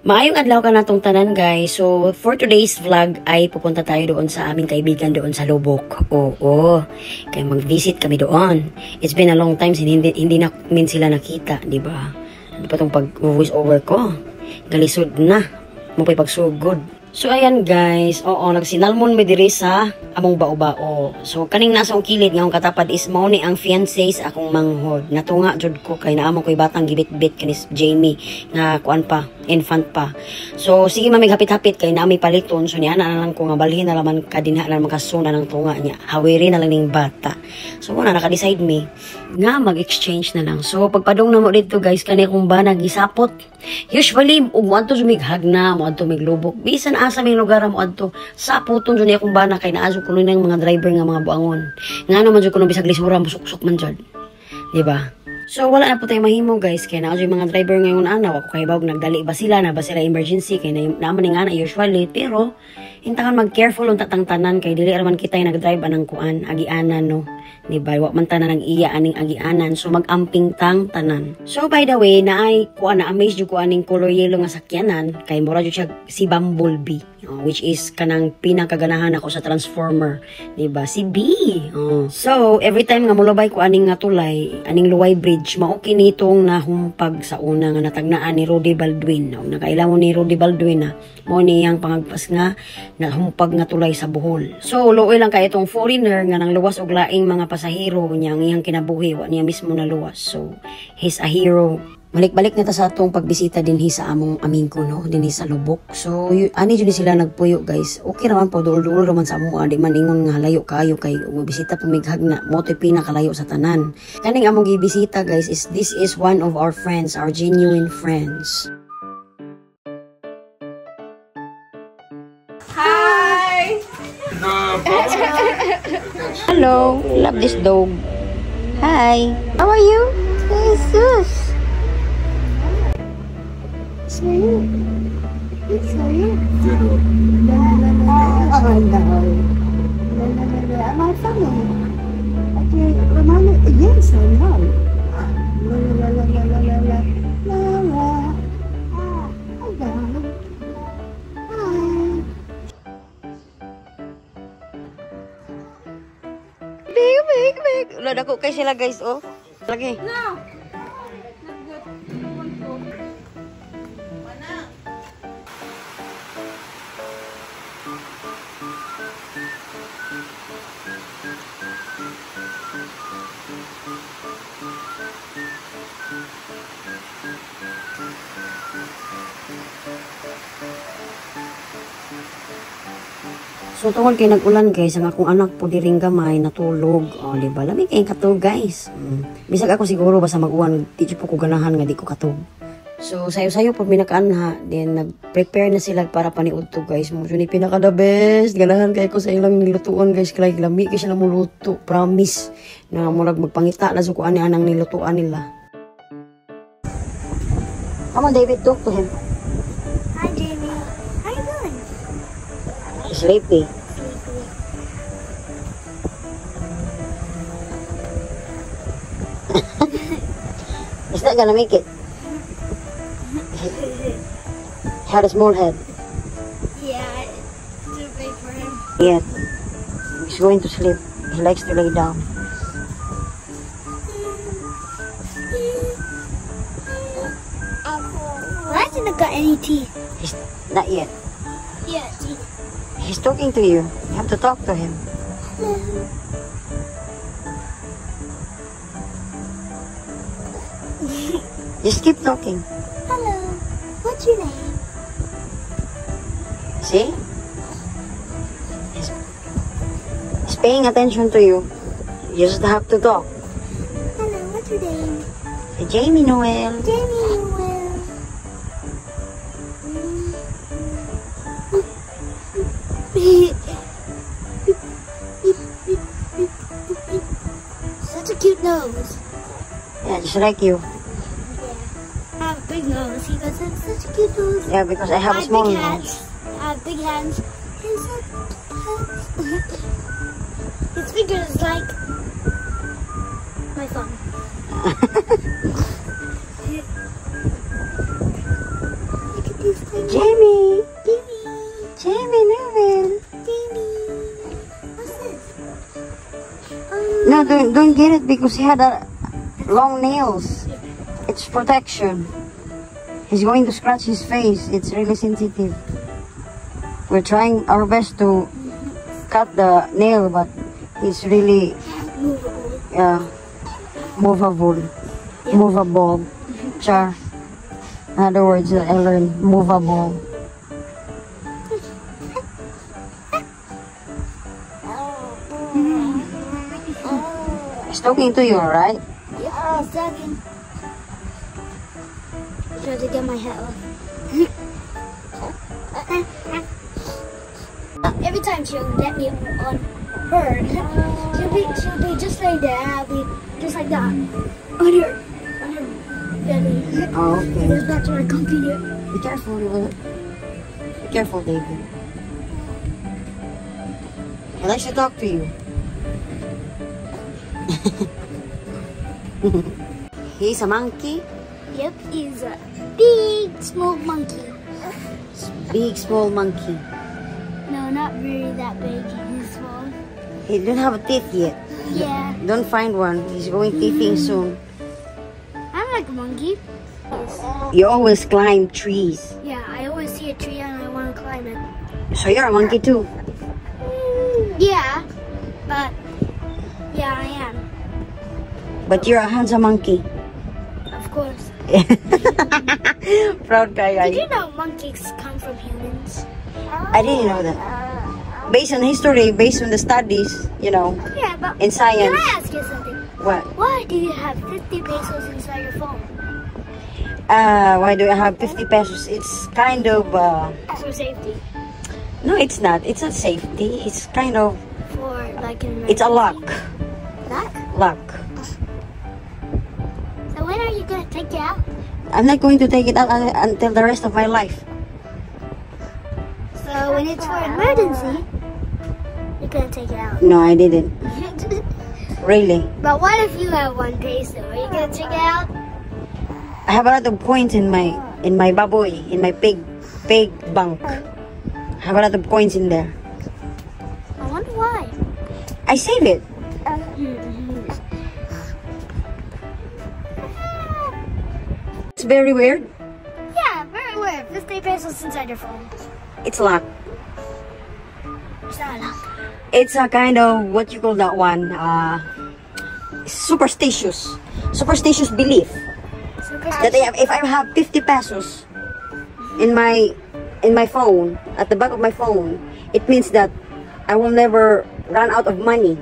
Maayong adlaw ka natong tanan guys. So for today's vlog ay pupunta tayo doon sa aming kaibigan doon sa Lubok. Oo. Kaya mag-visit kami doon. It's been a long time since hindi namin sila nakita, di ba? Ano pa tong pag-voice over ko? Galisod na. Mupay pagsugod. So ayan guys, nagsinalmon mi diri sa among bao-bao. So kaning nasa akong kilid nga katapad is mao ni ang fiancé sa akong manghod. Natunga jud ko kay naamo ko'y batang gibit-bit kanis Jamie nga kuan pa, infant pa. So sige mamig hapit-hapit kay naami paliton. So niya na lang ko nga balhin na laman kadinha na makasuna ng tunga niya. Hawiri na lang ning bata. So muna naka-decide mi nga mag-exchange na lang. So pagpadong na mo dito guys, kani kung ba nagisapot. Usually ug mo adto sumighag na mo adto miglubok. Bisan asa may lugar mo adto saputon jud niya kung ba na kay naaso kuno ng mga driver nga mga buangon. Nga naman jud kuno bisag lisura musuk-suk man jud. Di ba? So wala na po tayo mahimo guys kay naa jud mga driver ngayon ana wa ko kay bawog nagdali ba sila na ba sila emergency kay naman nga na usually pero intangan mag-careful unta tang tanan kay dili raman kita nagdrive anang kuan agianan no. Di ba? Wa man tanan ang iya aning agianan. So mag-amping tang tanan. So by the way, naay kuan na amaze jud ko aning color yellow nga sakyanan kay mura jud siya si Bumblebee, which is kanang pinakaganahan ako sa Transformer, di ba? Si B. So every time nga mulabay ko aning nga tulay, aning Luway Bridge, mao kini tong nahumpag sa una nga natagnaan ni Rudy Baldwin. Nakailawon ni Rudy Baldwin na mo niyang pangagpas nga nahumpag nga tulay sa Bohol. So luoy lang kay itong foreigner nga nang luwas og laing mga pasahero niya ang iyang kinabuhi wa niya mismo na luwas. So he's a hero. Balik-balik na ta sa atong pagbisita dinhi sa among amigo no dinhi sa Lubok. So ani jud sila nagpuyo guys. Okay raman po duol-duol raman sa amo di man ingon nga layo kayo kay bisita pumighag na mo toy pinakalayo sa tanan. Kaning among gibisita guys is this is one of our friends, our genuine friends. Hi. Hello, love this dog. Hi, how are you? Jesus. Sorry. Sorry. Am I funny? Okay, remind me. Yes, I know. La la la la la la la la la. Hello. Hi. Big. Ulah dako kay sila guys oh. Lagi. No. So tungod kay nag-ulan guys, ang akong anak po diring gamay natulog. Di ba? Lamig kay katog guys. Bisag ako siguro basta mag-uwan, di ko ganahan nga di ko katog. So sayo-sayo po minakaan then nag-prepare na sila para paniud to guys. Mo ni pinaka the best. Ganahan kay ko sa ilang nilutuan guys, kay lami kay sila muluto. Promise na murag magpangita na sukuan ni anang nilutuan nila. Come on David, talk to him. Hi, Jamie. How you doing? Sleepy. Is that gonna make it? Had a small head. Yeah, it's too big for him. Yeah. He's going to sleep. He likes to lay down. Why hasn't it got any teeth? He's not yet. Yeah, teeth. He's talking to you. You have to talk to him. Just keep talking. Hello. What's your name? See? He's paying attention to you. You just have to talk. Hello. What's your name? Hey, Jamie Noel. Jamie Noel. Such a cute nose. Yeah, just like you. I have a big nose. He goes, that's such a cute nose. Yeah, because I have a small big nose. hands. I have big hands. His fingers like my phone. Look at Jamie. Jimmy. Jamie, Neville. Jimmy. What's this? No, don't get it because he had long nails. It's protection. He's going to scratch his face. It's really sensitive. We're trying our best to cut the nail, but it's really movable. Movable. Char. In other words that I learned, movable. He's talking to you, right? Yeah, he's talking. Try to get my hat off. Every time she'll let me on her, she'll be just like that. I'll be just like that. On her belly. Oh, okay. Goes back to her computer. Be careful, be careful, David. I'd like to talk to you. He's a monkey. Yep, he's a big, small monkey. Big, small monkey. No, not really that big. He's small. He don't have teeth yet. Yeah, Don't find one. He's going teething soon. I'm like a monkey. You always climb trees. Yeah, I always see a tree and I want to climb it. So you're a monkey too. Yeah, but yeah, I am. But you're a handsome monkey. Of course. Proud guy. Did you know monkeys come from humans? I didn't know that. Based on history, based on the studies, you know, Yeah, but in science. can I ask you something? What? Why do you have 50 pesos inside your phone? Why do I have 50 pesos? It's kind of, For safety. no, it's not. It's not safety. It's kind of, For like an it's a luck. luck? Luck. So when are you gonna take it out? I'm not going to take it out until the rest of my life. So when it's for emergency, you're gonna take it out. No, I didn't. Really. But what if you have 1 peso? Are you gonna take it out? I have a lot of coins in my baboy, in my pig bank. I have a lot of coins in there. I wonder why. I save it. It's very weird. Yeah, very weird. 50 pesos inside your phone. It's luck. It's not luck. It's a kind of, what you call that one, superstitious belief. That if I have 50 pesos in my phone, at the back of my phone, it means that I will never run out of money.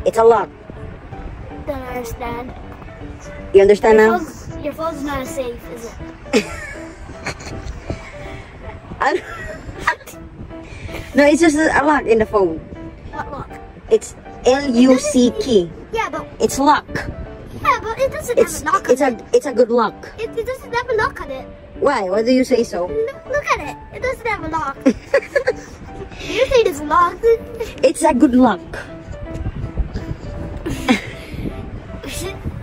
It's a luck. Don't understand. You understand now? Your phone's not safe, is it? No, it's just a luck in the phone. What luck? It's L-U-C-K. Yeah, but It's luck. it doesn't have a lock on it. It's a good luck. It doesn't have a lock on it. Why? Why do you say so? Look at it. It doesn't have a lock. You think it's locked? It's a good luck.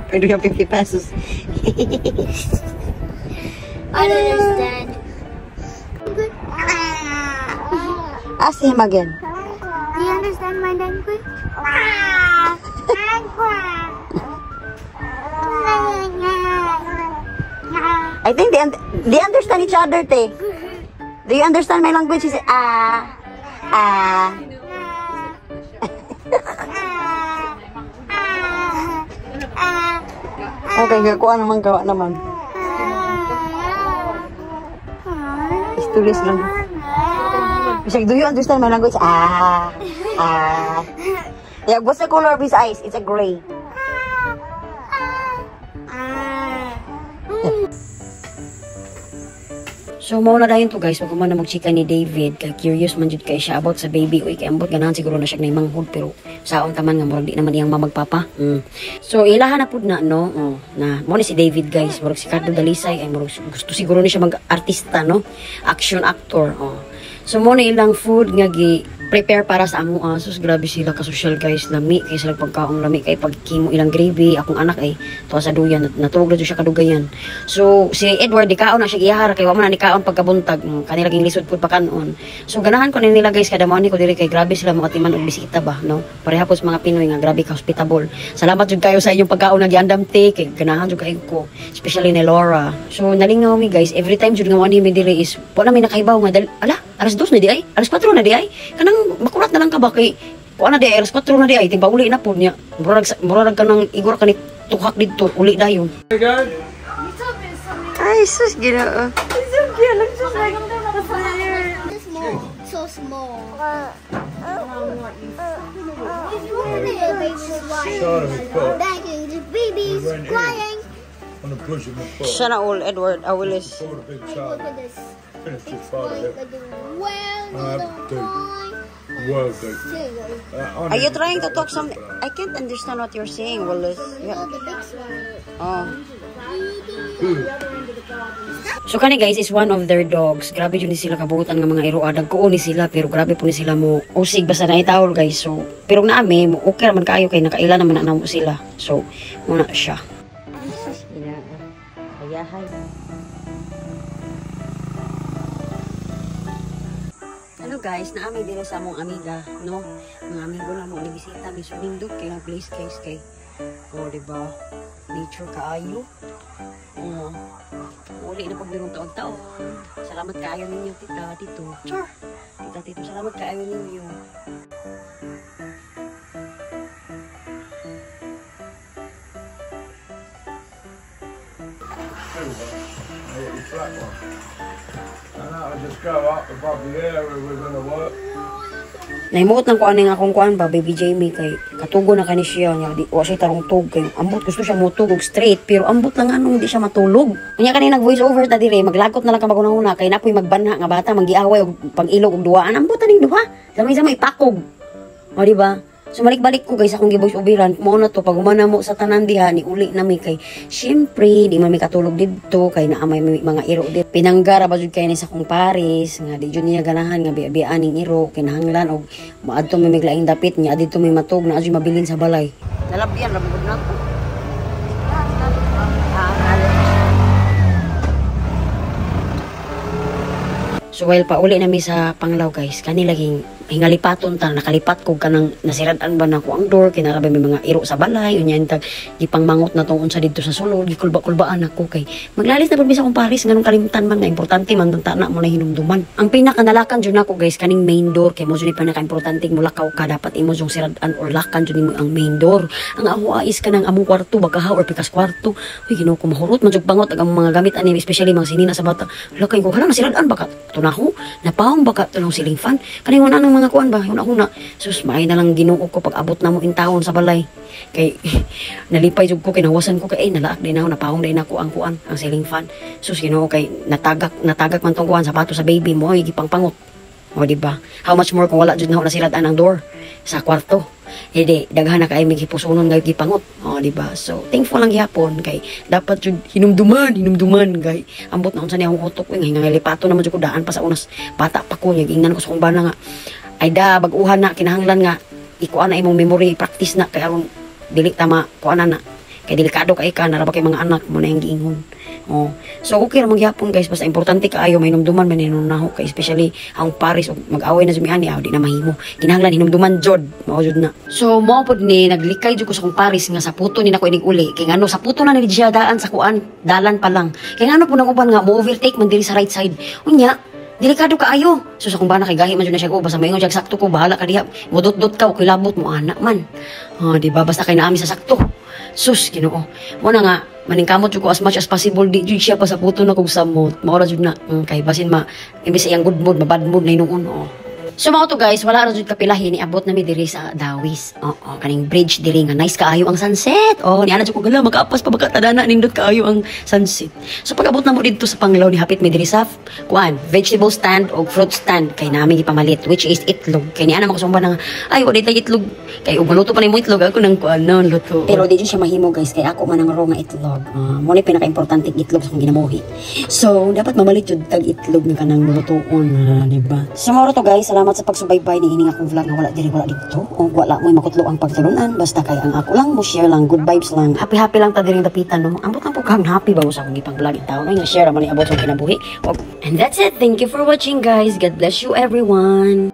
I do have 50 pesos. I don't understand. Ask him again. Do you understand my language? I think they understand each other, te. Do you understand my language? He said, Okay, gawa naman, gawa naman. Stories lang. He's like, do you understand my language? Yeah, what's the color of his eyes? It's a gray. So, mauna dayon to guys, wag ko man na magchika ni David, kay curious man jud kay siya about sa baby, uy, kay ambot ganahan siguro na siya naimanghod, pero saon taman nga murag di naman iyang mamagpapa. So, ilahan na pud na, no? Na, mo ni si David guys, murag si Cardo Dalisay, ay murag gusto siguro ni siya mag-artista, no? Action actor, So, mo na ilang food nga prepare para sa amo asos. Grabe sila ka-social guys, lami kay sila pagkaong lami kay pagkimo ilang gravy. Akong anak ay tuwa sa duyan, natulog na siya kadugayan. So si Edward dikaon na siya gihara kay wa man dikaon pagkabuntag, kanila ging lisod pud pakanon. So ganahan ko nila guys kada mao ni ko diri kay grabe sila makatiman og bisita ba, no? Parehapos mga Pinoy nga grabe ka hospitable. Salamat jud kayo sa inyong pagkaon nagyandam te kay ganahan jud kayo ko, especially ni Laura. So nalingaw mi guys, every time jud nga wani mi diri is wala mi nakahibaw nga ala alas 2 na di ay, alas 4 na di ay. Kanang makurat na lang ka ba kay kuan na di ay, alas 4 na di ay, timba uli na po niya. Murag ka nang igor ka ni tuhak dito, uli dayon. Ay, sus, ginoo. It's so cute, looks just like so small. Babies crying. Sana all Edward, Willis. Look at this. Are you trying to talk something? I can't understand what you're saying, Willis. Yeah. Oh. So kani guys is one of their dogs. Grabe yun ni sila kabuutan ng mga iroadag ko ni sila pero grabe po ni sila mo usig basta na itawol guys. So pero naami mo okay man kayo kay nakaila naman na mo sila. So muna siya. Ayahay. Hello guys, naami dito sa among amiga, no? Mga amigo na mo nibisita mi sumindot kay na place guys kay. Oh, di ba? Nature kaayo. Oh. Uli na pag dirong taon-taon. Salamat kaayo ninyo tita Tito. Sure. Tita Tito, salamat kaayo ninyo. I just go up above the area we're gonna work. Naimuot ng kuan nga akong kuan ba, baby Jamie kay katugo na kani siya nya di wa siya tarong tug kay ambot gusto siya motugog straight pero ambot lang anong di siya matulog. Unya kanina nag voice over ta dire maglagot na lang ka magunahuna kay napoy magbanha nga bata manggiaway og pang-ilog og duaan ambot ta ning duha. Samay-samay pakog. O di ba? So balik-balik ko guys akong gi-voice overan mo na to pag humana mo sa tanan diha ni uli na mi kay syempre di man mi katulog didto kay naa may mga iro dit pinanggara ba jud kay ni sa kong Paris nga di jud niya ganahan nga biabian ning iro kinahanglan og maadto mi miglaing dapit niya didto mi matug na jud mabilin sa balay nalabyan ra bugod nako. So while pauli na mi sa Panglaw guys kani laging hingalipaton ta nakalipat ko kanang nasirad-an ba na ko ang door kinarabi may mga iro sa balay unya intag gipangmangot na tong unsa didto sa sulod gikulba-kulbaan ako kay maglalis na pud sa akong Paris nganong kalimtan man nga importante man tantana mo na hinumduman ang pinakanalakan jud nako guys kaning main door kay mo jud pinaka-importante mulakaw ka dapat imo jung sirad-an or lakan jud nimo ang main door ang ahuais ka nang among kwarto bagaha or pikas kwarto uy Ginoo ko mahurot man jud bangot ang mga gamit ani especially mga sinina sa bata lakay ko kana nasirad-an baka tunaho napawong baka tunong ceiling fan kaning una mga kuan ba una sus maay na lang Ginoo ko pag abot na mo in taon sa balay kay nalipay jud ko kay nawasan ko kay nalaak din ako napahong din ako ang kuan ang ceiling fan sus Ginoo kay natagak man tong kuan sapato sa baby mo ay gipangpangot o di ba how much more kung wala jud na nasirad-an ang door sa kwarto hindi daghan na kay mig hipusonon nga gipangot o di ba so thankful lang gyapon kay dapat jud hinumduman kay ambot na unsa ni akong utok nga ngalipato naman jud ko daan pa sa unas bata pa ko ingnan ko sa kong bana nga ay da bag-uhan na kinahanglan nga ikuan na imong memory practice na kay aron dili tama kuan na kay delikado kay ka naraba kay mga anak mo na yung giingon oh so okay ra magyapon guys basta importante kaayo may hinumduman man hinunaho kay especially ang Paris og mag-away na sumiani di na mahimo kinahanglan hinumduman jud mao jud na so mo pod ni naglikay jud ko sa kong Paris nga sa puto ni nako inig uli kay ngano sa puto na ni siya daan sa kuan dalan pa lang kay ngano po nang uban nga mo overtake man diri sa right side unya delikado kaayo. So sa kung ba gahi man jud na siya ko basta maingon siya sakto ko bahala ka diha. Mudot-dot ka o kilabot mo anak man. Di ba basta kay naami sa sakto. Sus Ginoo. Mo na nga maningkamot jud ko as much as possible di jud siya pa sa puto na kog samot. Mao ra jud na kay basin imbis iyang good mood bad mood na inuon. So mga to guys, wala ra jud kapilahin ni abot na mi diri sa Dawis. Kaning bridge diri nga nice kaayo ang sunset. Ni ana jud ko gala makaapas pa baka tadana nindot kaayo ang sunset. So pag abot na mo didto sa Panglaw ni hapit mi diri sa kuan, vegetable stand o fruit stand kay nami gipamalit which is itlog. Kay ni ana makasumba na ay wa ditay itlog. Kay ug maluto pa nimo itlog ako nang kuan non luto. Pero di siya mahimo guys kay ako man ang raw nga itlog. Mo ni pinaka-importante itlog sa kong ginamuhi. So dapat mamalit jud tag itlog nga kanang lutuon, di ba? So moro to guys, salamat salamat sa pagsubaybay ni ining akong vlog nga wala dito. O wala mo'y makutlo ang pagtulunan. Basta kay ang ako lang mo share lang, good vibes lang. Happy ta diring dapitan no. Ambot ang pagkang happy ba sa akong ipang vlog itaw no nga share man ni abot sa kinabuhi. And that's it. Thank you for watching guys. God bless you everyone.